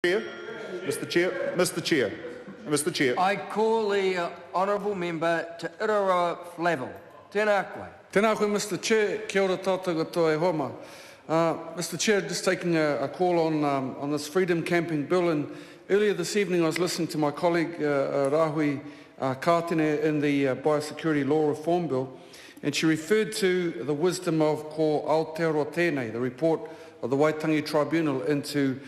Mr. Chair. I call the honourable member to Iraroa Flavel. Tēnā koe. Tēnā koe, Mr. Chair. Kia ora tātou katoa e homa. Mr. Chair, just taking a call on this freedom camping bill. And earlier this evening, I was listening to my colleague Rahui Kātene in the Biosecurity Law Reform Bill, and she referred to the wisdom of Ko Aotearoa Tēnei, the report of the Waitangi Tribunal into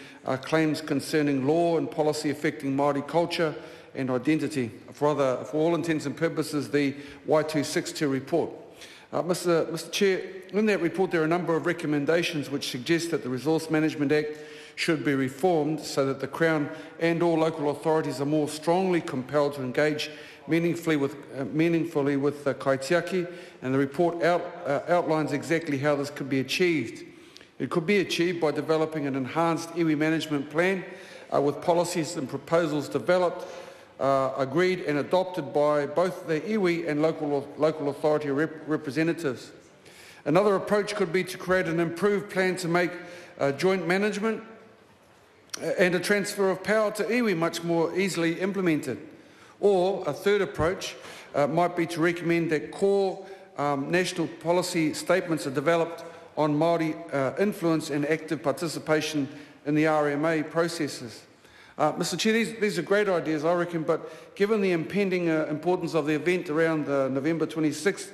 claims concerning law and policy affecting Māori culture and identity. For all intents and purposes, the Y262 report. Mr. Chair, in that report there are a number of recommendations which suggest that the Resource Management Act should be reformed so that the Crown and all local authorities are more strongly compelled to engage meaningfully with kaitiaki, and the report outlines exactly how this could be achieved. It could be achieved by developing an enhanced iwi management plan with policies and proposals developed, agreed and adopted by both the iwi and local authority representatives. Another approach could be to create an improved plan to make joint management and a transfer of power to iwi much more easily implemented. Or a third approach might be to recommend that core national policy statements are developed on Māori influence and active participation in the RMA processes. Mr. Chair, these are great ideas, I reckon, but given the impending importance of the event around November 26th,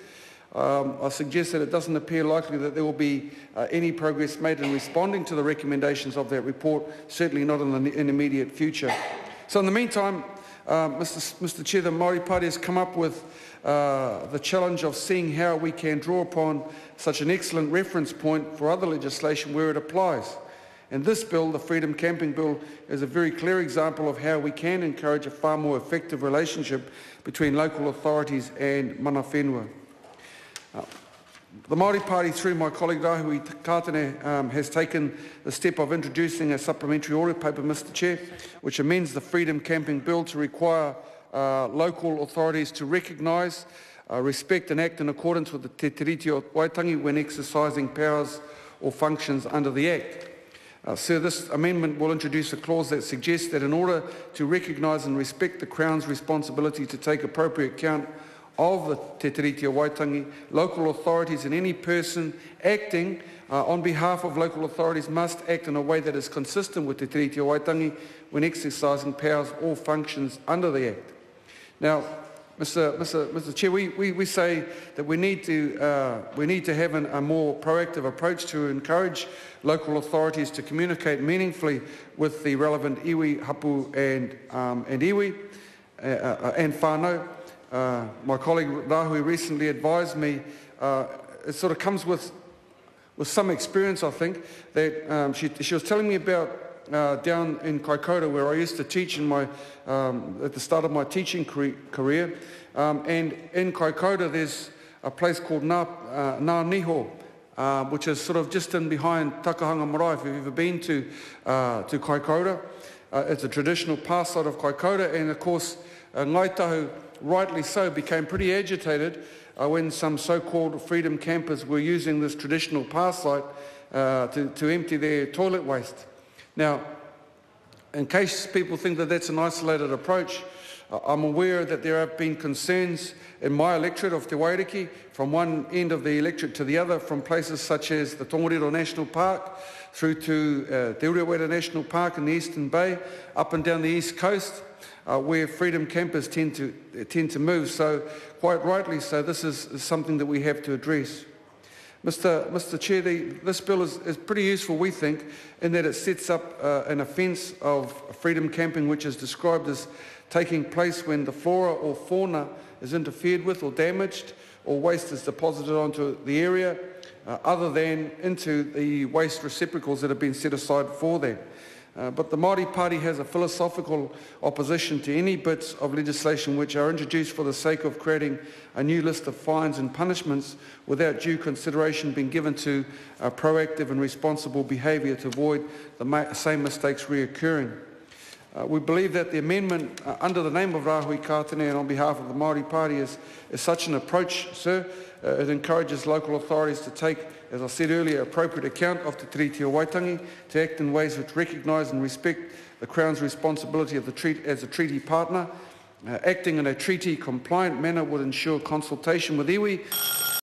I suggest that it doesn't appear likely that there will be any progress made in responding to the recommendations of that report, certainly not in the immediate future. So in the meantime, Mr. Chair, the Māori Party has come up with the challenge of seeing how we can draw upon such an excellent reference point for other legislation where it applies. And this bill, the Freedom Camping Bill, is a very clear example of how we can encourage a far more effective relationship between local authorities and mana whenua. The Māori Party, through my colleague Rahui Kātene, has taken the step of introducing a supplementary audit paper, Mr. Chair, which amends the Freedom Camping Bill to require local authorities to recognise, respect and act in accordance with the Te Tiriti o Waitangi when exercising powers or functions under the Act. Sir, this amendment will introduce a clause that suggests that in order to recognise and respect the Crown's responsibility to take appropriate account of the Te Tiriti o Waitangi, local authorities and any person acting on behalf of local authorities must act in a way that is consistent with Te Tiriti o Waitangi when exercising powers or functions under the Act. Now, Mr. Chair, we say that we need to have a more proactive approach to encourage local authorities to communicate meaningfully with the relevant iwi, hapu and iwi and whānau. My colleague Rahui recently advised me, it sort of comes with some experience, I think, that she was telling me about down in Kaikoura, where I used to teach in my, at the start of my teaching career. And in Kaikoura there's a place called Ngā Niho, which is sort of just in behind Takahanga Marae, if you've ever been to Kaikoura. It's a traditional past site of Kaikoura, and of course Ngaitahu, rightly so, became pretty agitated when some so-called freedom campers were using this traditional past site to empty their toilet waste. Now, in case people think that that's an isolated approach, I'm aware that there have been concerns in my electorate of Te Wairiki, from one end of the electorate to the other, from places such as the Tongariro National Park through to Te Urewera National Park in the Eastern Bay, up and down the East Coast, where freedom campers tend to move. So, quite rightly so, this is something that we have to address. Mr. Chair, this bill is pretty useful, we think, in that it sets up an offence of freedom camping which is described as taking place when the flora or fauna is interfered with or damaged, or waste is deposited onto the area other than into the waste receptacles that have been set aside for them. But the Māori Party has a philosophical opposition to any bits of legislation which are introduced for the sake of creating a new list of fines and punishments without due consideration being given to proactive and responsible behaviour to avoid the same mistakes reoccurring. We believe that the amendment under the name of Rahui Kātene and on behalf of the Māori Party is such an approach, sir. It encourages local authorities to take, as I said earlier, appropriate account of Te Tiriti o Waitangi, to act in ways which recognise and respect the Crown's responsibility as a treaty partner. Acting in a treaty-compliant manner would ensure consultation with iwi